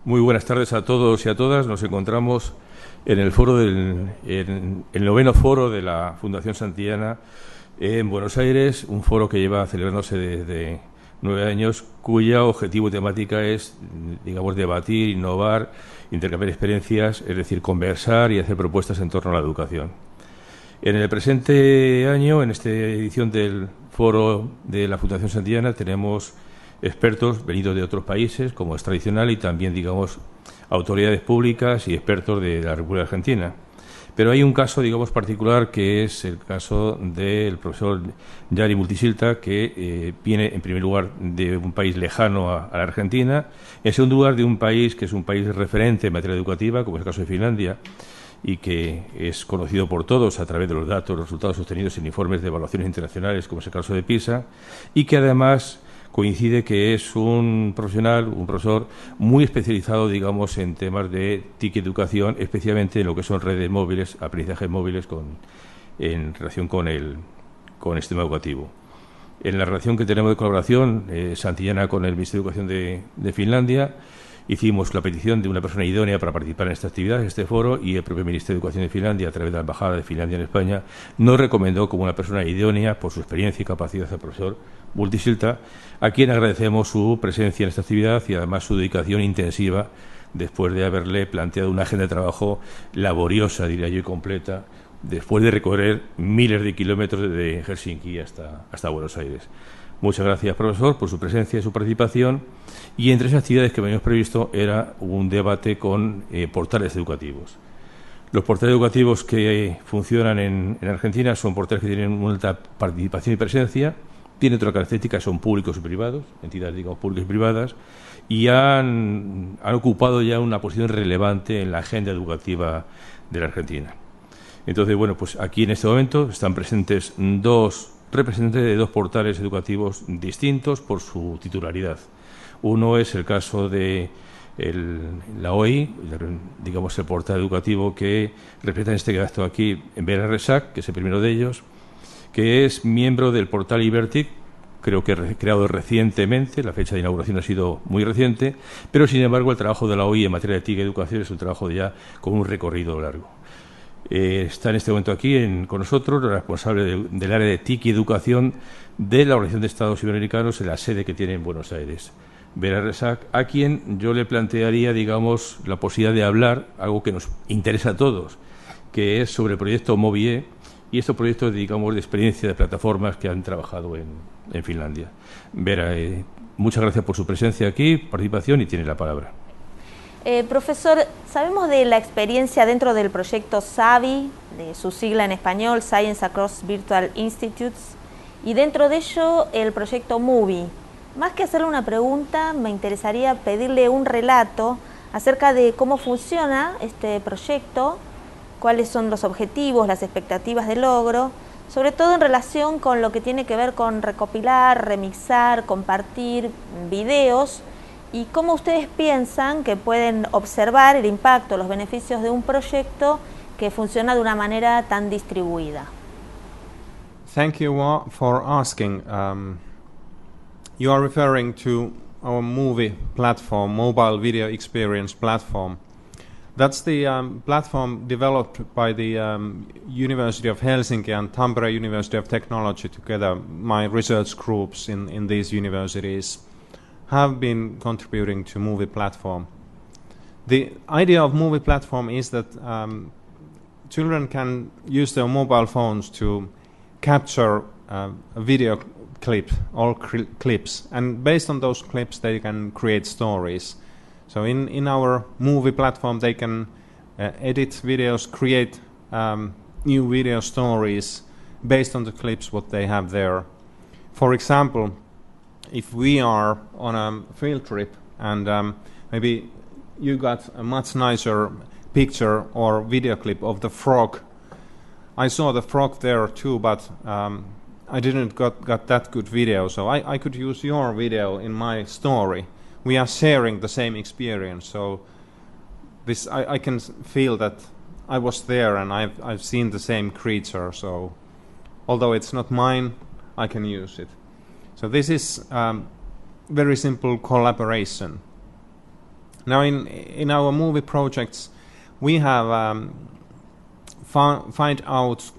Muy buenas tardes a todos y a todas. Nos encontramos en el foro en el noveno foro de la Fundación Santillana en Buenos Aires, un foro que lleva celebrándose desde 9 años, cuya objetivo y temática es, digamos, debatir, innovar, intercambiar experiencias, es decir, conversar y hacer propuestas en torno a la educación. En el presente año, en esta edición del foro de la Fundación Santillana, tenemos expertos venidos de otros países, como es tradicional, y también, digamos, autoridades públicas y expertos de la República Argentina. Pero hay un caso, digamos, particular, que es el caso del profesor Jari Multisilta, que viene, en primer lugar, de un país lejano a la Argentina, en segundo lugar, de un país que es un país referente en materia educativa, como es el caso de Finlandia, y que es conocido por todos a través de los datos, los resultados sostenidos en informes de evaluaciones internacionales, como es el caso de PISA, y que además coincide que es un profesional, un profesor muy especializado, digamos, en temas de TIC educación, especialmente en lo que son redes móviles, aprendizajes móviles en relación con el sistema educativo. En la relación que tenemos de colaboración santillana con el Ministerio de Educación de Finlandia, hicimos la petición de una persona idónea para participar en esta actividad, en este foro, y el propio Ministerio de Educación de Finlandia, a través de la Embajada de Finlandia en España, nos recomendó como una persona idónea por su experiencia y capacidad al profesor Multisilta, a quien agradecemos su presencia en esta actividad y además su dedicación intensiva después de haberle planteado una agenda de trabajo laboriosa, diría yo, y completa, después de recorrer miles de kilómetros de Helsinki hasta Buenos Aires. Muchas gracias, profesor, por su presencia y su participación. Y entre esas actividades que habíamos previsto era un debate con portales educativos. Los portales educativos que funcionan en Argentina son portales que tienen una alta participación y presencia, tienen otra característica, son públicos y privados, entidades, digamos, públicas y privadas, y han ocupado ya una posición relevante en la agenda educativa de la Argentina. Entonces, bueno, pues aquí en este momento están presentes dos representantes de dos portales educativos distintos por su titularidad. Uno es el caso de la OI, digamos, el portal educativo que representa en este caso aquí en Resac, que es el primero de ellos, que es miembro del portal Ibertic, creo que creado recientemente, la fecha de inauguración ha sido muy reciente, pero sin embargo el trabajo de la OI en materia de TIC y educación es un trabajo ya con un recorrido largo. Está en este momento aquí con nosotros el responsable del área de TIC y educación de la Organización de Estados Iberoamericanos en la sede que tiene en Buenos Aires, Vera Resac, a quien yo le plantearía, digamos, la posibilidad de hablar, algo que nos interesa a todos, que es sobre el proyecto Movie y estos proyectos, digamos, de experiencia de plataformas que han trabajado en Finlandia. Vera, muchas gracias por su presencia aquí, participación, y tiene la palabra. Profesor, sabemos de la experiencia dentro del proyecto SAVI, de su sigla en español, Science Across Virtual Institutes, y dentro de ello el proyecto MOVIE. Más que hacerle una pregunta, me interesaría pedirle un relato acerca de cómo funciona este proyecto, cuáles son los objetivos, las expectativas de logro, sobre todo en relación con lo que tiene que ver con recopilar, remixar, compartir videos, y cómo ustedes piensan que pueden observar el impacto, los beneficios de un proyecto que funciona de una manera tan distribuida. Thank you for asking. You are referring to our movie platform, mobile video experience platform. That's the platform developed by the University of Helsinki and Tampere University of Technology together. My research groups in these universities have been contributing to movie platform. The idea of movie platform is that children can use their mobile phones to capture a video clip or clips, and based on those clips they can create stories. So in our movie platform they can edit videos, create new video stories based on the clips what they have there. For example, if we are on a field trip and maybe you got a much nicer picture or video clip of the frog. I saw the frog there too, but I didn't got that good video, so I could use your video in my story. We are sharing the same experience, so this I can feel that I was there and I've seen the same creature, so although it's not mine, I can use it. So this is very simple collaboration. Now in our movie projects, we have find out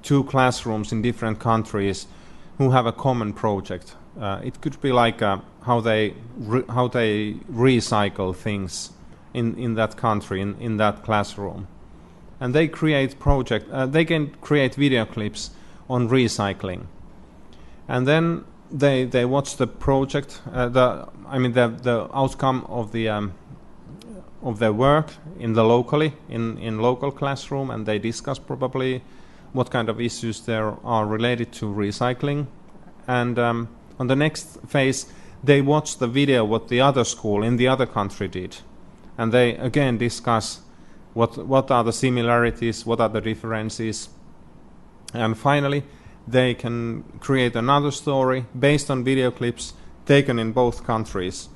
2 classrooms in different countries who have a common project. It could be like how they recycle things in that country, in that classroom, and they create they can create video clips on recycling, and then they watch the project, the outcome of their work in local classroom, and they discuss probably what kind of issues there are related to recycling, and on the next phase they watch the video what the other school in the other country did, and they again discuss what are the similarities, what are the differences, and finally they can create another story based on video clips taken in both countries,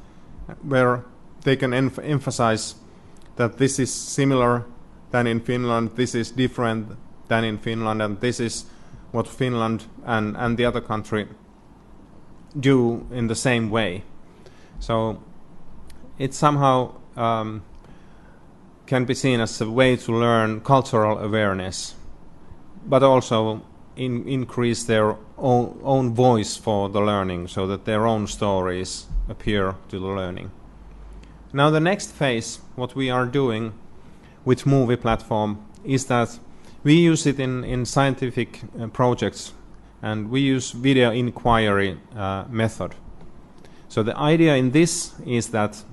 where they can emphasize that this is similar than in Finland, this is different than in Finland, and this is what Finland and the other country do in the same way. So it somehow can be seen as a way to learn cultural awareness, but also increase their own voice for the learning, so that their own stories appear to the learning. Now the next phase, what we are doing with movie platform, is that we use it in scientific projects, and we use video inquiry method. So the idea in this is that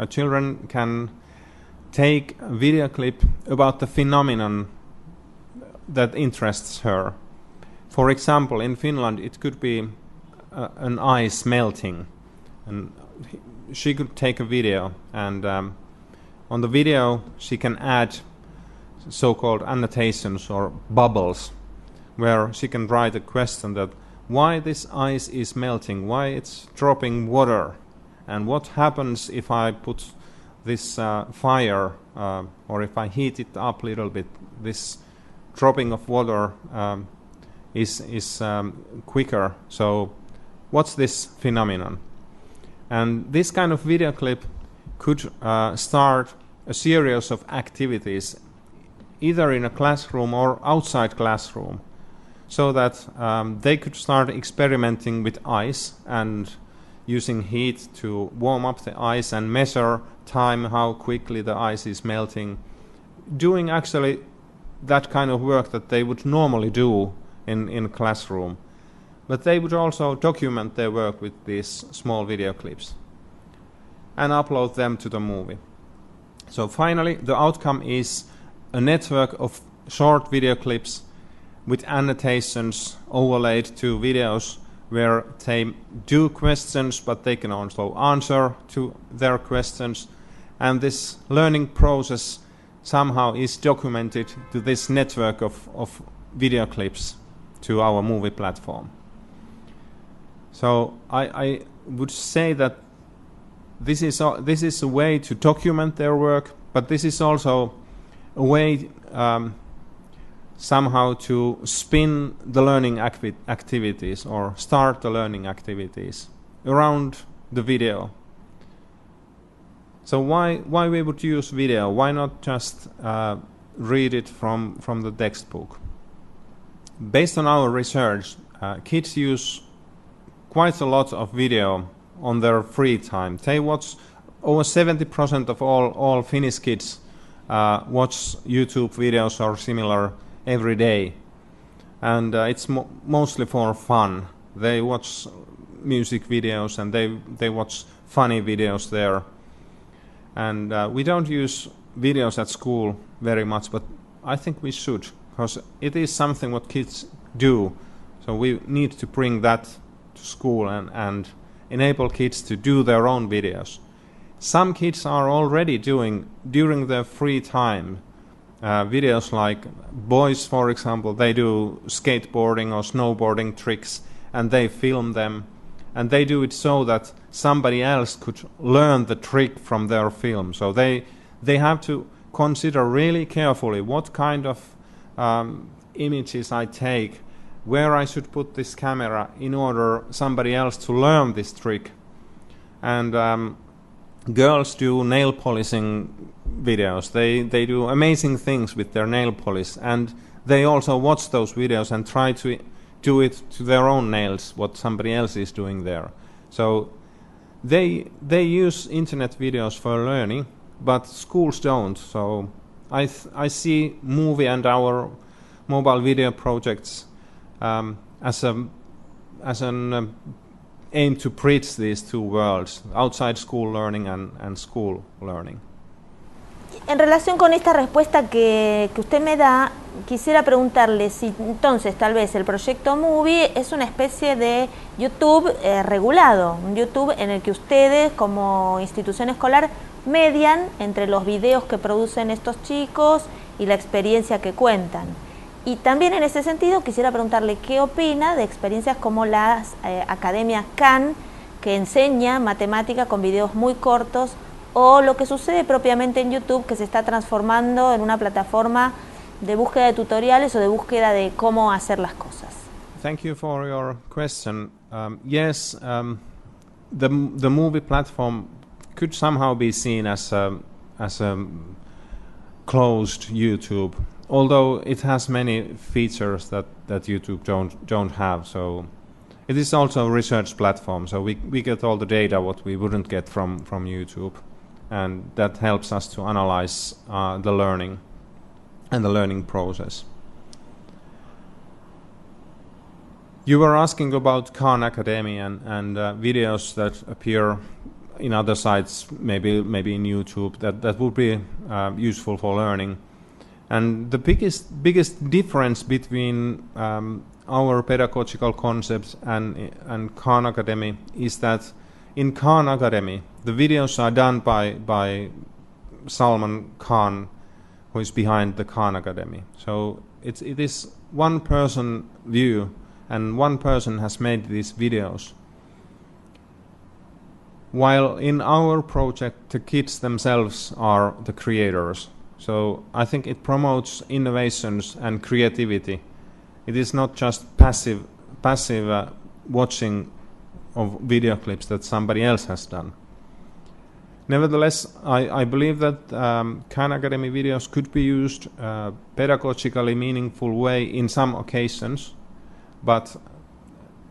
children can take a video clip about the phenomenon that interests her. For example, in Finland it could be an ice melting, and she could take a video, and on the video she can add so-called annotations or bubbles, where she can write a question that why this ice is melting, why it's dropping water, and what happens if I put this fire or if I heat it up a little bit, this dropping of water is quicker. So what's this phenomenon? And this kind of video clip could start a series of activities, either in a classroom or outside classroom, so that they could start experimenting with ice and using heat to warm up the ice and measure time, how quickly the ice is melting, doing actually that kind of work that they would normally do in a classroom. But they would also document their work with these small video clips and upload them to the movie. So finally, the outcome is a network of short video clips with annotations overlaid to videos where they do questions, but they can also answer to their questions. And this learning process somehow is documented to this network of video clips to our movie platform. So I would say that this is a way to document their work, but this is also a way somehow to spin the learning activities or start the learning activities around the video. So why we would use video? Why not just read it from the textbook? Based on our research, kids use quite a lot of video on their free time. They watch over 70% of all Finnish kids watch YouTube videos or similar every day, and it's mostly for fun. They watch music videos and they watch funny videos there, and we don't use videos at school very much, but I think we should, because it is something what kids do, so we need to bring that to school and enable kids to do their own videos. Some kids are already doing during their free time videos, like boys, for example, they do skateboarding or snowboarding tricks and they film them, and they do it so that somebody else could learn the trick from their film. So they have to consider really carefully what kind of images I take, where I should put this camera in order somebody else to learn this trick. And girls do nail polishing videos. They do amazing things with their nail polish, and they also watch those videos and try to do it to their own nails, what somebody else is doing there. So they use internet videos for learning, but schools don't. So I see movie and our mobile video projects as an aim to bridge these two worlds, outside school learning and school learning. En relación con esta respuesta que usted me da, quisiera preguntarle si entonces tal vez el proyecto Movie es una especie de YouTube regulado, un YouTube en el que ustedes como institución escolar median entre los videos que producen estos chicos y la experiencia que cuentan. Y también en ese sentido quisiera preguntarle qué opina de experiencias como las academias Khan, que enseña matemática con videos muy cortos, o lo que sucede propiamente en YouTube, que se está transformando en una plataforma de búsqueda de tutoriales o de búsqueda de cómo hacer las cosas. Thank you for your question. Yes, the movie platform could somehow be seen as a closed YouTube, although it has many features that YouTube don't have. So it is also a research platform, so we get all the data what we wouldn't get from YouTube, and that helps us to analyze the learning and the learning process. You were asking about Khan Academy and videos that appear in other sites, maybe in YouTube, that would be useful for learning. And the biggest difference between our pedagogical concepts and Khan Academy is that in Khan Academy, the videos are done by Salman Khan, who is behind the Khan Academy. So it is one person view, and one person has made these videos. While in our project, the kids themselves are the creators. So I think it promotes innovations and creativity. It is not just passive watching of video clips that somebody else has done. Nevertheless, I believe that Khan Academy videos could be used pedagogically meaningful way in some occasions, but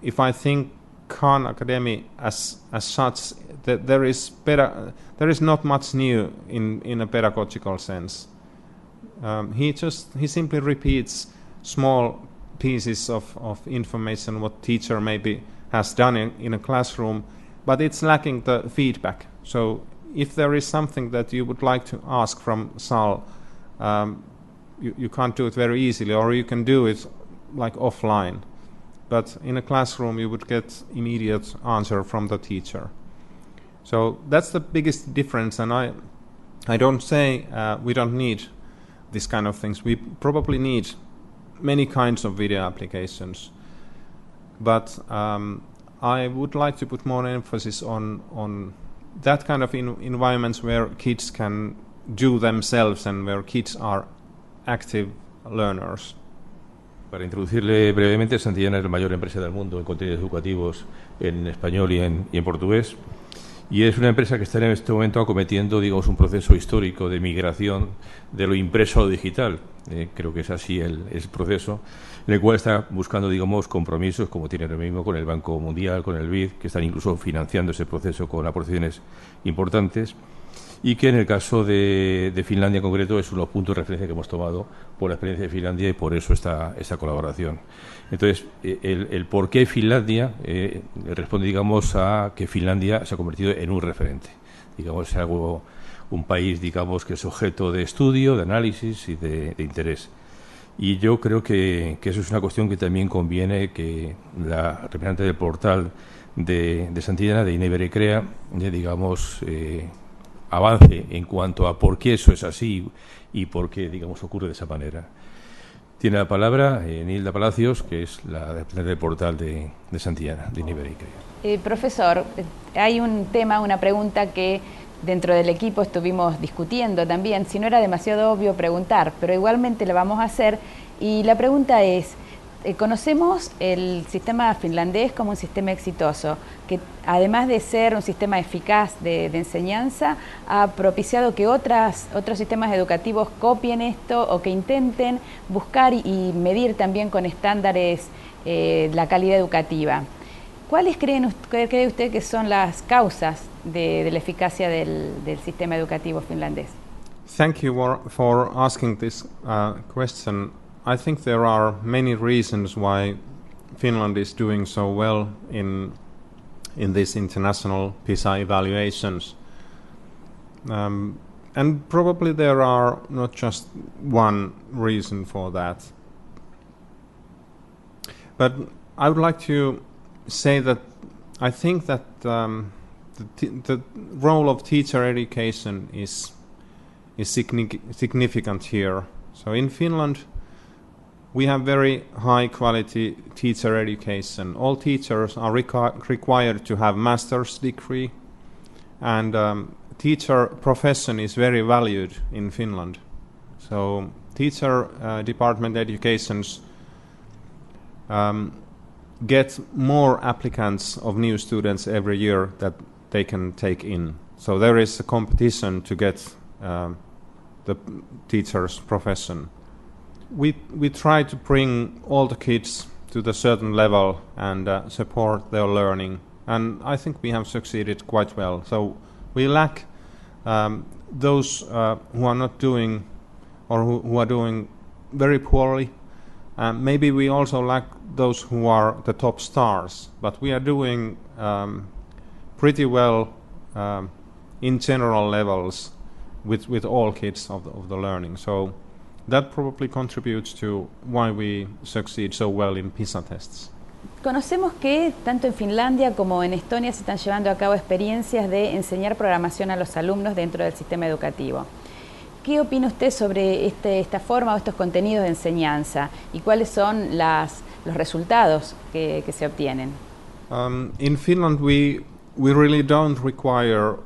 if I think Khan Academy as such, that there is not much new in a pedagogical sense. He simply repeats small pieces of information what teacher maybe has done in a classroom, but it's lacking the feedback. So if there is something that you would like to ask from Sal, you can't do it very easily, or you can do it like offline. But in a classroom you would get immediate answer from the teacher. So that's the biggest difference, and I don't say we don't need this kind of things. We probably need many kinds of video applications. But I would like to put more emphasis on that kind of environments where kids can do themselves and where kids are active learners. Para introducirle brevemente, Santillana es la mayor empresa del mundo en contenidos educativos en español y en portugués. Y es una empresa que está en este momento acometiendo, digamos, un proceso histórico de migración de lo impreso a lo digital. Creo que es así el proceso, en el cual está buscando, digamos, compromisos, como tiene ahora mismo con el Banco Mundial, con el BID, que están incluso financiando ese proceso con aportaciones importantes, y que en el caso de Finlandia en concreto es unos puntos de referencia que hemos tomado por la experiencia de Finlandia, y por eso esta colaboración. Entonces, el por qué Finlandia responde, digamos, a que Finlandia se ha convertido en un referente. Digamos, es algo, un país, digamos, que es objeto de estudio, de análisis y de interés. Y yo creo que eso es una cuestión que también conviene que la representante del portal de Santillana, de Ineberecrea, digamos, avance en cuanto a por qué eso es así y por qué, digamos, ocurre de esa manera. Tiene la palabra Nilda Palacios, que es la representante del portal de Santillana, de Ineberecrea. Profesor, hay un tema, una pregunta que dentro del equipo estuvimos discutiendo también, si no era demasiado obvio preguntar, pero igualmente la vamos a hacer, y la pregunta es, Conocemos el sistema finlandés como un sistema exitoso, que además de ser un sistema eficaz de enseñanza, ha propiciado que otros sistemas educativos copien esto o que intenten buscar y medir también con estándares la calidad educativa. ¿Cuáles cree usted que son las causas de la eficacia del sistema educativo finlandés? Thank you for asking this question. I think there are many reasons why Finland is doing so well in these international PISA evaluations. And probably there are not just one reason for that. But I would like to say that I think that the role of teacher education is significant here. So in Finland, we have very high quality teacher education. All teachers are required to have master's degree, and teacher profession is very valued in Finland. So teacher department educations get more applicants of new students every year that they can take in. So there is a competition to get the teacher's profession. We try to bring all the kids to the certain level and support their learning, and I think we have succeeded quite well. So we lack those who are not doing or who are doing very poorly. Maybe we also lack those who are the top stars, but we are doing pretty well in general levels with all kids of the learning. So that probably contributes to why we succeed so well in PISA tests. Conocemos que tanto en Finlandia como en Estonia se están llevando a cabo experiencias de enseñar programación a los alumnos dentro del sistema educativo. ¿Qué opina usted sobre esta forma o estos contenidos de enseñanza y cuáles son los resultados que se obtienen? In Finland, we really don't require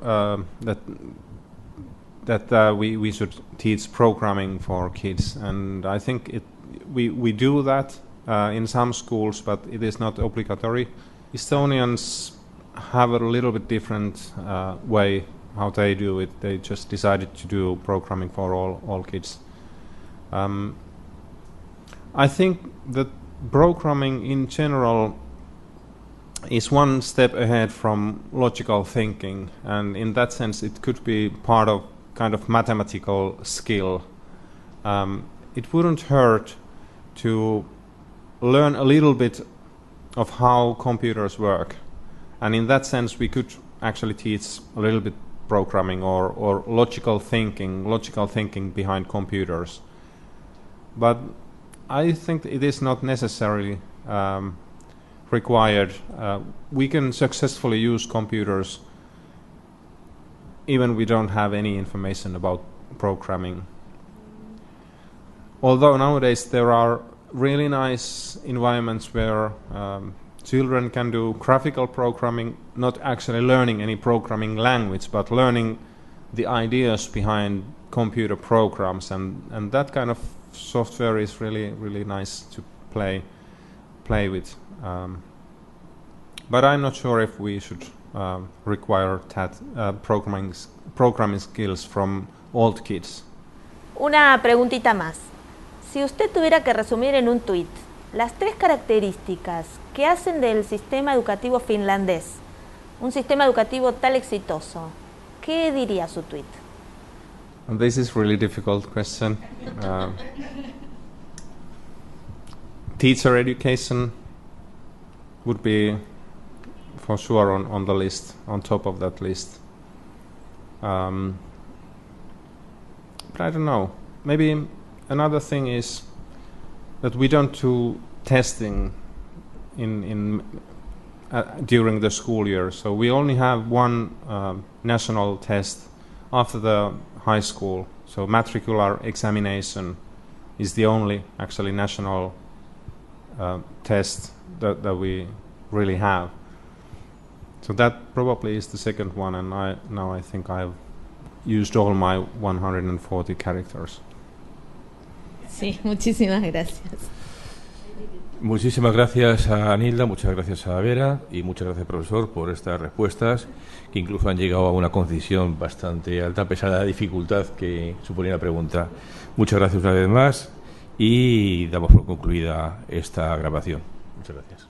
that we should teach programming for kids, and I think we do that in some schools, but it is not obligatory. Estonians have a little bit different way how they do it. They just decided to do programming for all kids. I think that programming in general is one step ahead from logical thinking, and in that sense it could be part of kind of mathematical skill. It wouldn't hurt to learn a little bit of how computers work, and in that sense we could actually teach a little bit programming or logical thinking behind computers. But I think it is not necessarily required. We can successfully use computers even we don't have any information about programming. Although nowadays there are really nice environments where children can do graphical programming, not actually learning any programming language, but learning the ideas behind computer programs, and that kind of software is really nice to play with. But I'm not sure if we should require programming skills from old kids. Una preguntita más. Si usted tuviera que resumir en un tuit las 3 características que hacen del sistema educativo finlandés un sistema educativo tan exitoso, ¿qué diría su tuit? This is really difficult question. Teacher education would be for sure on the list, on top of that list. But I don't know. Maybe another thing is that we don't do testing during the school year. So we only have one national test after the high school. So matricular examination is the only actually national test that we really have. So that probably is the second one, and I think I've used all my 140 characters. Sí, muchísimas gracias. Muchísimas gracias a Nilda, muchas gracias a Vera y muchas gracias, profesor, por estas respuestas que incluso han llegado a una concisión bastante alta a pesar de la dificultad que suponía la pregunta. Muchas gracias una vez más y damos por concluida esta grabación. Muchas gracias.